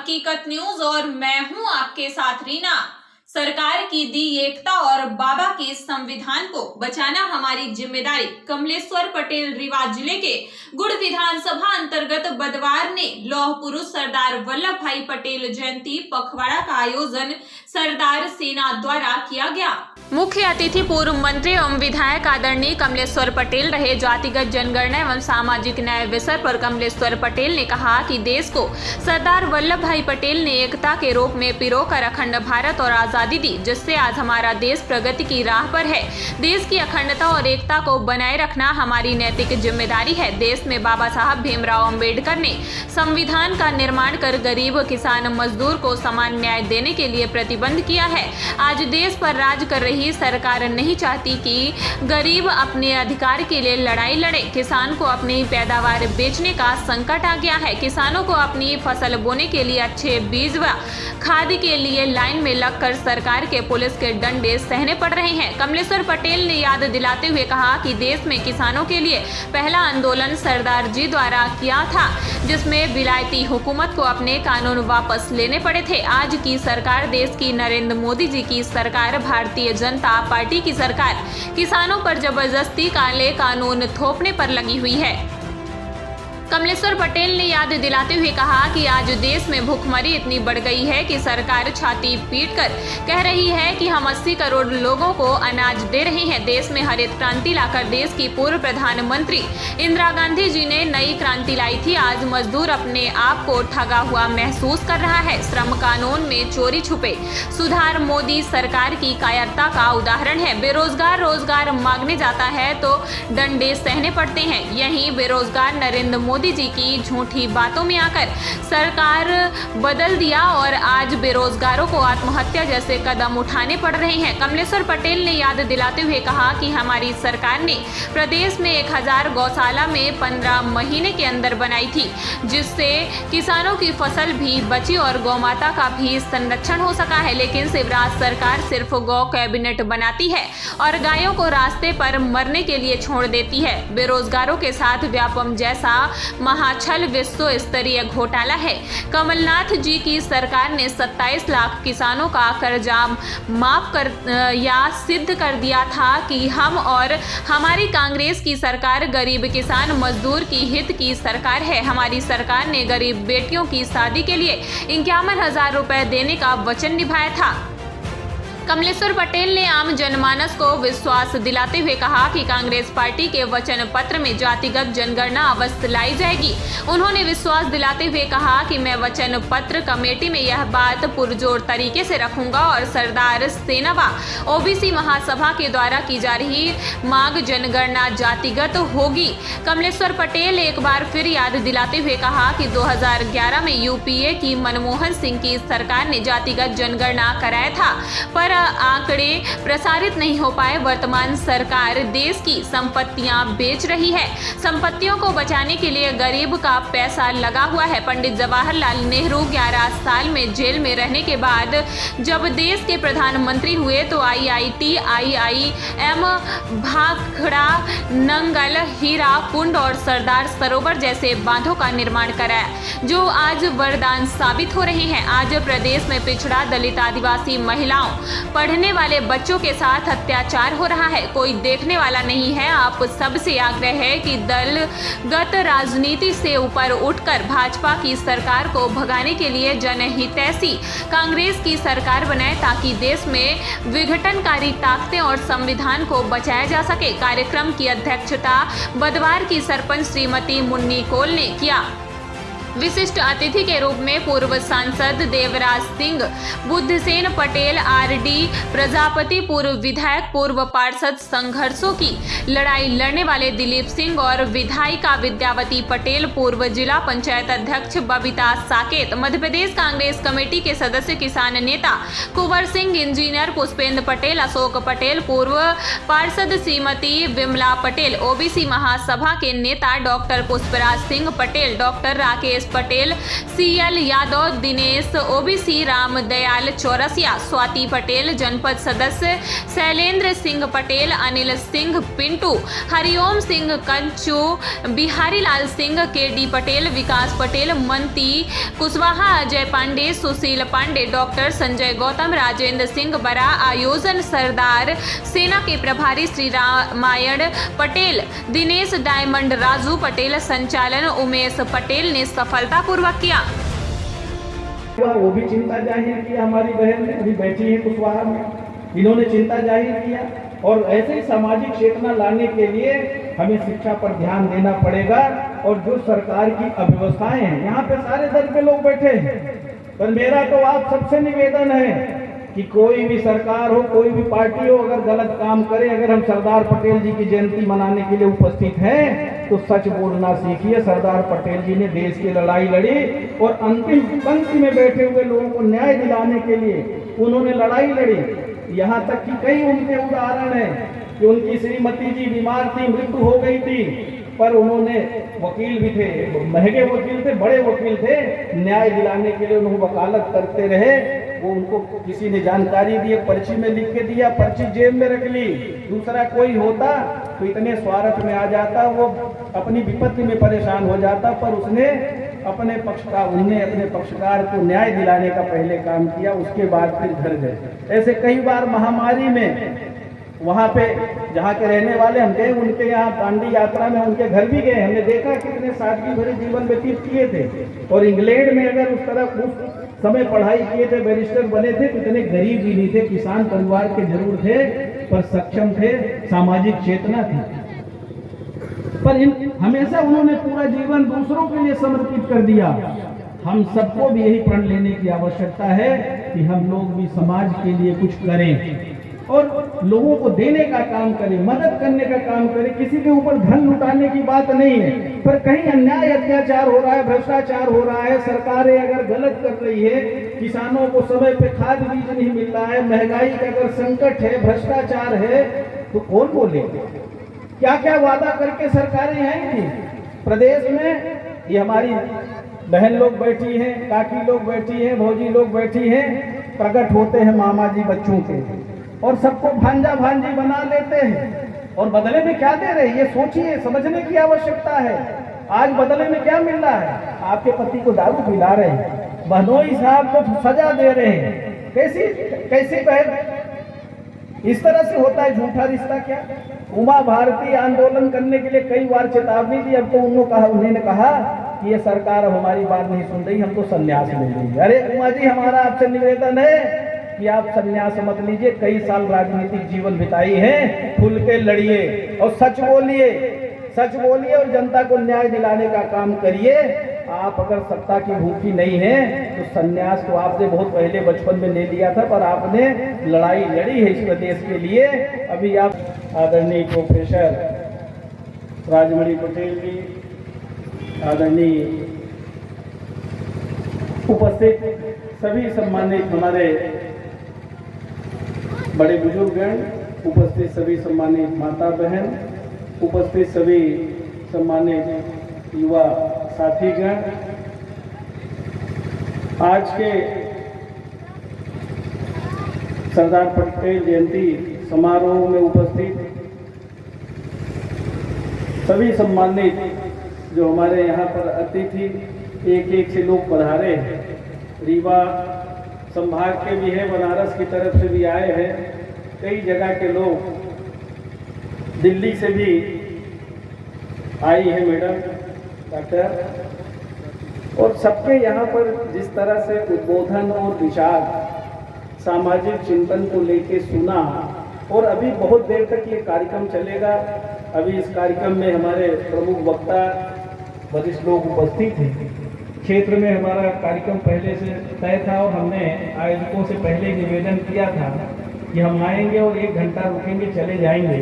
हकीकत न्यूज और मैं हूं आपके साथ रीना। सरकार की दी एकता और बाबा के संविधान को बचाना हमारी जिम्मेदारी। कमलेश्वर पटेल रीवा जिले के गुड़ विधानसभा अंतर्गत बदवार ने लौह पुरुष सरदार वल्लभ भाई पटेल जयंती पखवाड़ा का आयोजन सरदार सेना द्वारा किया गया। मुख्य अतिथि पूर्व मंत्री एवं विधायक आदरणीय कमलेश्वर पटेल रहे। जातिगत जनगणना एवं सामाजिक न्याय विषय पर कमलेश्वर पटेल ने कहा कि देश को सरदार वल्लभ भाई पटेल ने एकता के रूप में पिरोकर अखंड भारत और आजादी दी, जिससे आज हमारा देश प्रगति की राह पर है। देश की अखंडता और एकता को बनाए रखना हमारी नैतिक जिम्मेदारी है। देश में बाबा साहब भीमराव अंबेडकर ने संविधान का निर्माण कर गरीब, किसान, मजदूर को समान न्याय देने के लिए प्रतिबंध किया है। आज देश पर राज कर रही सरकार नहीं चाहती कि गरीब अपने अधिकार के लिए लड़ाई लड़े। किसान को अपनी पैदावार बेचने का संकट आ गया है। किसानों को अपनी फसल बोने के लिए अच्छे बीज व खाद के लिए लाइन में लगकर सरकार के पुलिस के डंडे सहने पड़ रहे हैं। कमलेश्वर पटेल ने याद दिलाते हुए कहा कि देश में किसानों के लिए पहला आंदोलन सरदार जी द्वारा किया था, जिसमें विलायती हुकूमत को अपने कानून वापस लेने पड़े थे। आज की सरकार, देश की नरेंद्र मोदी जी की सरकार, भारतीय जनता पार्टी की सरकार किसानों पर जबरदस्ती काले कानून थोपने पर लगी हुई है। कमलेश्वर पटेल ने याद दिलाते हुए कहा कि आज देश में भूखमरी इतनी बढ़ गई है कि सरकार छाती पीटकर कह रही है कि हम 80 करोड़ लोगों को अनाज दे रहे हैं। देश में हरित क्रांति लाकर देश की पूर्व प्रधानमंत्री इंदिरा गांधी जी ने नई क्रांति लाई थी। आज मजदूर अपने आप को ठगा हुआ महसूस कर रहा है। श्रम कानून में चोरी छुपे सुधार मोदी सरकार की कायरता का उदाहरण है। बेरोजगार रोजगार मांगने जाता है तो डंडे सहने पड़ते हैं। यही बेरोजगार नरेंद्र मोदी जी की झूठी बातों में आकर सरकार बदल दिया और आज बेरोजगारों को आत्महत्या जैसे कदम उठाने पड़ रहे हैं। कमलेश्वर पटेल ने याद दिलाते हुए कहा कि हमारी सरकार ने प्रदेश में 1000 गौशाला में 15 महीने के अंदर बनाई थी, जिससे किसानों की फसल भी बची और गौमाता का भी संरक्षण हो सका है। लेकिन शिवराज सरकार सिर्फ गौ कैबिनेट बनाती है और गायों को रास्ते पर मरने के लिए छोड़ देती है। बेरोजगारों के साथ व्यापम जैसा महाछल विश्व स्तरीय घोटाला है। कमलनाथ जी की सरकार ने 27 लाख किसानों का कर्जा माफ कर या सिद्ध कर दिया था कि हम और हमारी कांग्रेस की सरकार गरीब किसान मजदूर की हित की सरकार है। हमारी सरकार ने गरीब बेटियों की शादी के लिए 51,000 रुपए देने का वचन निभाया था। कमलेश्वर पटेल ने आम जनमानस को विश्वास दिलाते हुए कहा कि कांग्रेस पार्टी के वचन पत्र में जातिगत जनगणना अवश्य लाई जाएगी। उन्होंने विश्वास दिलाते हुए कहा कि मैं वचन पत्र कमेटी में यह बात पुरजोर तरीके से रखूंगा और सरदार सेना व ओबीसी महासभा के द्वारा की जा रही मांग जनगणना जातिगत होगी। कमलेश्वर पटेल एक बार फिर याद दिलाते हुए कहा कि 2011 में यूपीए की मनमोहन सिंह की सरकार ने जातिगत जनगणना कराया था, पर आंकड़े प्रसारित नहीं हो पाए। वर्तमान सरकार देश की संपत्तियां बेच रही है। संपत्तियों को बचाने के लिए गरीब का पैसा लगा हुआ है। पंडित जवाहरलाल नेहरू 11 साल में जेल में रहने के बाद जब देश के प्रधानमंत्री हुए तो IIT, IIM, भाखड़ा, नंगल, हीरा कुंड और सरदार सरोवर जैसे बांधों का निर्माण कराया, जो आज वरदान साबित हो रहे हैं। आज प्रदेश में पिछड़ा, दलित, आदिवासी महिलाओं, पढ़ने वाले बच्चों के साथ अत्याचार हो रहा है। कोई देखने वाला नहीं है। आप सबसे आग्रह है कि दलगत राजनीति से ऊपर उठकर भाजपा की सरकार को भगाने के लिए जनहितैषी कांग्रेस की सरकार बनाए, ताकि देश में विघटनकारी ताकतें और संविधान को बचाया जा सके। कार्यक्रम की अध्यक्षता बदवार की सरपंच श्रीमती मुन्नी कोल ने किया। विशिष्ट अतिथि के रूप में पूर्व सांसद देवराज सिंह, बुद्धसेन पटेल, RD प्रजापति, पूर्व विधायक, पूर्व पार्षद, संघर्षों की लड़ाई लड़ने वाले दिलीप सिंह और विधायिका विद्यावती पटेल, पूर्व जिला पंचायत अध्यक्ष बबीता साकेत, मध्य प्रदेश कांग्रेस कमेटी के सदस्य किसान नेता कुंवर सिंह, इंजीनियर पुष्पेंद्र पटेल, अशोक पटेल, पूर्व पार्षद श्रीमती विमला पटेल, ओबीसी महासभा के नेता doctor Pushpraj Singh Patel, doctor Rakesh Patel, CL Yadav, Dinesh OBC, Ramdayal Chaurasia, Swati Patel, जनपद सदस्य शैलेंद्र सिंह पटेल, अनिल सिंह पिंटू, हरिओम सिंह कंचू, बिहारी लाल सिंह, KD पटेल, विकास पटेल, मंती कुशवाहा, अजय पांडे, सुशील पांडे, डॉक्टर संजय गौतम, राजेंद्र सिंह बरा, आयोजन सरदार सेना के प्रभारी श्री रामायण पटेल, दिनेश डायमंड, राजू पटेल, संचालन उमेश पटेल ने सफलतापूर्वक किया। वो भी चिंता जाहिर किया, हमारी बहन अभी बैठी है कुशवाहा में, इन्होंने चिंता जाहिर किया। और ऐसे ही सामाजिक चेतना लाने के लिए हमें शिक्षा पर ध्यान देना पड़ेगा। और जो सरकार की अव्यवस्थाएं हैं, यहाँ पे सारे दल के लोग बैठे हैं, पर मेरा तो आप सबसे निवेदन है कि कोई भी सरकार हो, कोई भी पार्टी हो, अगर गलत काम करे, अगर हम सरदार पटेल जी की जयंती मनाने के लिए उपस्थित हैं तो सच बोलना सीखिए। सरदार पटेल जी ने देश की लड़ाई लड़ी और अंतिम पंक्ति में बैठे हुए लोगों को न्याय दिलाने के लिए उन्होंने लड़ाई लड़ी। यहाँ तक कि कई उनके उदाहरण हैं कि उनकी श्रीमती जी बीमार थी, मृत्यु हो गई थी, पर उन्होंने वकील भी थे, महंगे वकील थे, बड़े वकील थे, न्याय दिलाने के लिए उन्होंने वकालत करते रहे। वो उनको किसी ने जानकारी दी, पर्ची में लिख के दिया, पर्ची जेब में रख ली। दूसरा कोई होता तो इतने स्वार्थ में आ जाता, वो अपनी विपत्ति में परेशान हो जाता, पर उसने अपने पक्षकार को न्याय दिलाने का पहले काम किया, उसके बाद फिर घर गए। ऐसे कई बार महामारी में वहाँ पे जहाँ के रहने वाले हम गए, उनके यहाँ दांडी यात्रा में उनके घर भी गए, हमने देखा कितने सादगी भरे जीवन व्यतीत किए थे। और इंग्लैंड में अगर उस तरह उस समय पढ़ाई किए थे, बैरिस्टर बने थे, तो इतने गरीब भी नहीं थे, किसान परिवार के जरूर थे, पर सक्षम थे, सामाजिक चेतना थी। पर हमेशा उन्होंने पूरा जीवन दूसरों के लिए समर्पित कर दिया। हम सबको भी यही प्रण लेने की आवश्यकता है कि हम लोग भी समाज के लिए कुछ करें और लोगों को देने का काम करें, मदद करने का काम करें। किसी के ऊपर धन लुटाने की बात नहीं है, पर कहीं अन्याय अत्याचार हो रहा है, भ्रष्टाचार हो रहा है, सरकारें अगर गलत कर रही है, किसानों को समय पे खाद बीज नहीं मिल रहा है, महंगाई का अगर संकट है, भ्रष्टाचार है, तो कौन बोले? क्या क्या वादा करके सरकारें आई थी प्रदेश में। ये हमारी बहन लोग बैठी हैं, काकी लोग बैठी हैं, भौजी लोग बैठी हैं, प्रकट होते हैं मामा जी बच्चों के और सबको भांजा भांजी बना लेते हैं। और बदले में क्या दे रहे हैं, ये सोचिए, समझने की आवश्यकता है। आज बदले में क्या मिल रहा है? आपके पति को दारू पिला रहे हैं, बहनोई साहब को सजा दे रहे हैं। कैसी बहन? इस तरह से होता है झूठा रिश्ता क्या? उमा भारती आंदोलन करने के लिए कई बार चेतावनी दी, अब तो उन्होंने कहा कि ये सरकार अब हमारी बात नहीं सुन रही, हम तो संन्यास ले लेंगे। अरे उमा जी, हमारा आपसे निवेदन है कि आप संन्यास मत लीजिए। कई साल राजनीतिक जीवन बिताई है, खुल के लड़िए और सच बोलिए और जनता को न्याय दिलाने का काम करिए। आप अगर सत्ता की भूखी नहीं है तो संन्यास तो आपने बहुत पहले बचपन में ले लिया था, पर आपने लड़ाई लड़ी है इस प्रदेश के लिए। अभी आप आदरणीय प्रोफेसर राजमणि पटेल जी, आदरणीय उपस्थित सभी सम्मानित हमारे बड़े बुजुर्गगण, उपस्थित सभी सम्मानित माता बहन, उपस्थित सभी सम्मानित युवा साथीगण, आज के सरदार पटेल जयंती समारोह में उपस्थित सभी सम्मानित जो हमारे यहाँ पर अतिथि एक एक से लोग पधारे हैं, रीवा संभाग के भी हैं, बनारस की तरफ से भी आए हैं, कई जगह के लोग, दिल्ली से भी आई है मैडम डॉक्टर, और सबके यहाँ पर जिस तरह से उद्बोधन और विचार सामाजिक चिंतन को लेके सुना। और अभी बहुत देर तक ये कार्यक्रम चलेगा। अभी इस कार्यक्रम में हमारे प्रमुख वक्ता वरिष्ठ लोग उपस्थित हैं। क्षेत्र में हमारा कार्यक्रम पहले से तय था और हमने आयोजकों से पहले निवेदन किया था कि हम आएंगे और 1 घंटा रुकेंगे, चले जाएंगे।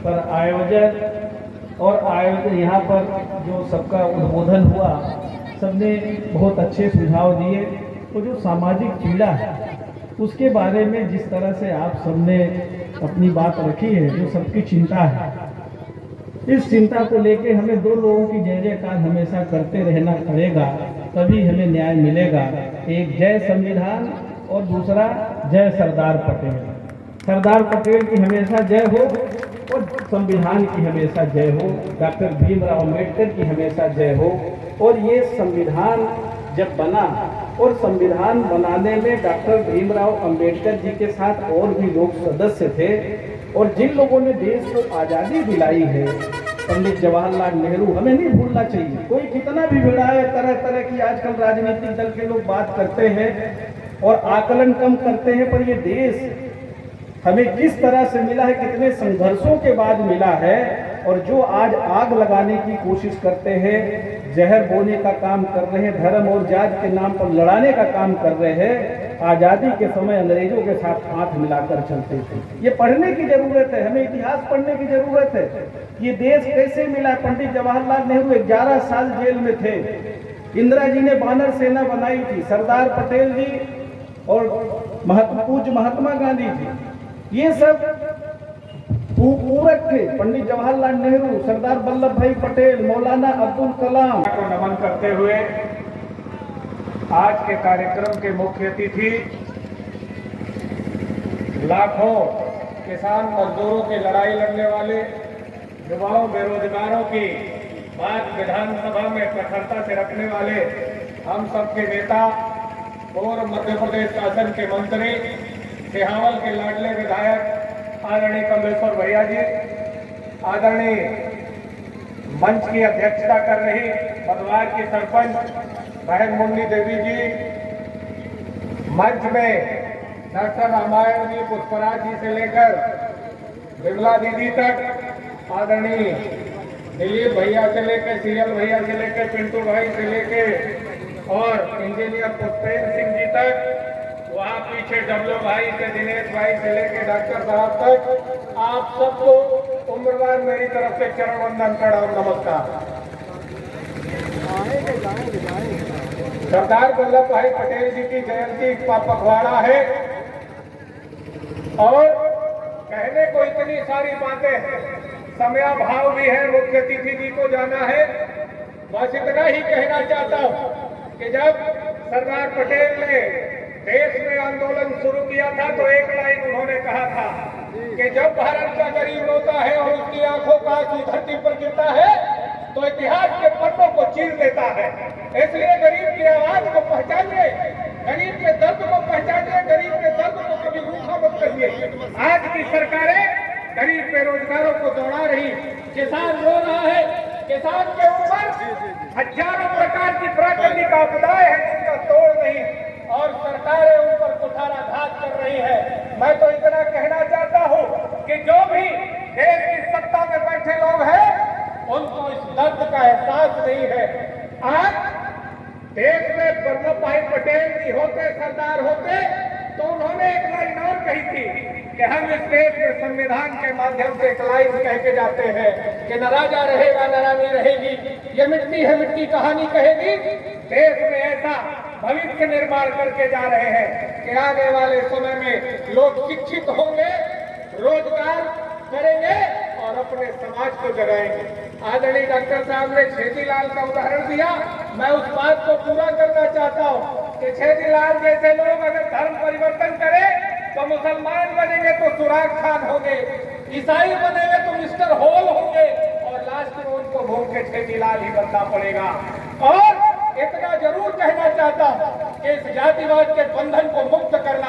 पर आयोजन यहाँ पर जो सबका उद्बोधन हुआ, सबने बहुत अच्छे सुझाव दिए। तो जो सामाजिक पीड़ा है उसके बारे में जिस तरह से आप सबने अपनी बात रखी है, जो सबकी चिंता है, इस चिंता को लेके हमें 2 लोगों की जय जयकार हमेशा करते रहना पड़ेगा। तभी हमें न्याय मिलेगा। एक जय संविधान और दूसरा जय सरदार पटेल। सरदार पटेल की हमेशा जय हो और संविधान की हमेशा जय हो। डॉक्टर भीमराव अम्बेडकर की हमेशा जय हो। और ये संविधान जब बना और संविधान बनाने में डॉक्टर भीमराव अम्बेडकर जी के साथ और भी लोग सदस्य थे, और जिन लोगों ने देश को आज़ादी दिलाई है, पंडित जवाहरलाल नेहरू, हमें नहीं भूलना चाहिए। कोई कितना भी भिड़ाए, तरह तरह की आजकल राजनीतिक दल के लोग बात करते हैं और आकलन कम करते हैं, पर ये देश हमें किस तरह से मिला है, कितने संघर्षों के बाद मिला है। और जो आज आग लगाने की कोशिश करते हैं, जहर बोने का काम कर रहे हैं, धर्म और जात के नाम पर लड़ाने का काम कर रहे हैं, आज़ादी के समय अंग्रेजों के साथ हाथ मिलाकर चलते थे। ये पढ़ने की जरूरत है, हमें इतिहास पढ़ने की जरूरत है। ये देश कैसे मिला? पंडित जवाहरलाल नेहरू 11 साल जेल में थे। इंदिरा जी ने बानर सेना बनाई थी, सरदार पटेल जी और पूज्य महात्मा गांधी जी, ये सब पूरक थे। पंडित जवाहरलाल नेहरू, सरदार वल्लभ भाई पटेल, मौलाना अब्दुल कलाम को नमन करते हुए आज के कार्यक्रम के मुख्य अतिथि लाखों किसान मजदूरों की लड़ाई लड़ने वाले, युवाओं बेरोजगारों की बात विधानसभा में प्रखरता से रखने वाले हम सबके नेता, पूर्व मध्य प्रदेश शासन के मंत्री, सिहावल के लाडले विधायक आदरणीय कमलेश्वर भैया जी, आदरणीय मंच की अध्यक्षता कर रही बदवार की सरपंच बहन मुन्नी देवी जी, मंच में डॉक्टर रामायण जी, पुष्पराज जी से लेकर विमला दीदी तक, आदरणीय दिलीप भैया से लेकर, सीएल भैया से लेकर, पिंटू भाई से लेकर और इंजीनियर पुष्पेंद्र सिंह जी तक, वहाँ पीछे डब्लू भाई से, दिनेश भाई से लेकर डॉक्टर साहब तक, आप सबको उम्रवार मेरी तरफ से चरण वंदन प्रणाम नमस्कार। सरदार वल्लभ भाई पटेल जी की जयंती का पखवाड़ा है और कहने को इतनी सारी बातें हैं, समयाभाव भी है, मुख्य अतिथि जी को जाना है। बस इतना ही कहना चाहता हूँ कि जब सरदार पटेल ने देश में आंदोलन शुरू किया था तो एक लाइन उन्होंने कहा था कि जब भारत का गरीब रोता है और उसकी आंखों का आंसू धरती पर गिरता है तो इतिहास के पन्नों को चीर देता है। इसलिए गरीब की आवाज को पहचानिए, गरीब के दर्द को पहचानिए, गरीब के दर्द को कभी रूखा मत करिए। आज की सरकारें गरीब बेरोजगारों को दौड़ा रही, किसान रो रहा है, किसान के ऊपर हजारों प्रकार की प्राकृतिक आपदाएं हैं जिनका तोड़ नहीं, और सरकारें उन पर कुठाराघात कर रही है। मैं तो इतना कहना चाहता हूं कि जो भी देश की सत्ता में बैठे लोग हैं उनको इस दर्द का एहसास नहीं है। आज देश में वल्लभ भाई पटेल जी होते, सरदार होते, तो उन्होंने एक लाइन और कही थी कि हम इस देश में संविधान के माध्यम से एक लाइन कह के जाते हैं कि न राजा रहेगा न रानी रहेगी, ये मिट्टी है मिट्टी कहानी कहेगी। देश में ऐसा भविष्य निर्माण करके जा रहे हैं कि आने वाले समय में लोग शिक्षित होंगे, रोजगार करेंगे और अपने समाज को जगाएंगे। आदरणीय डॉक्टर साहब ने छेदीलाल का उदाहरण दिया, मैं उस बात को पूरा करना चाहता हूँ कि छेदीलाल जैसे लोग अगर धर्म परिवर्तन करें तो मुसलमान बनेंगे तो सुराग खान होंगे, ईसाई बनेंगे तो मिस्टर होल होंगे और लास्ट में उनको भूख के छेदीलाल ही बनना पड़ेगा। और इतना जरूर कहना चाहता हूँ कि इस जातिवाद के बंधन को मुक्त करना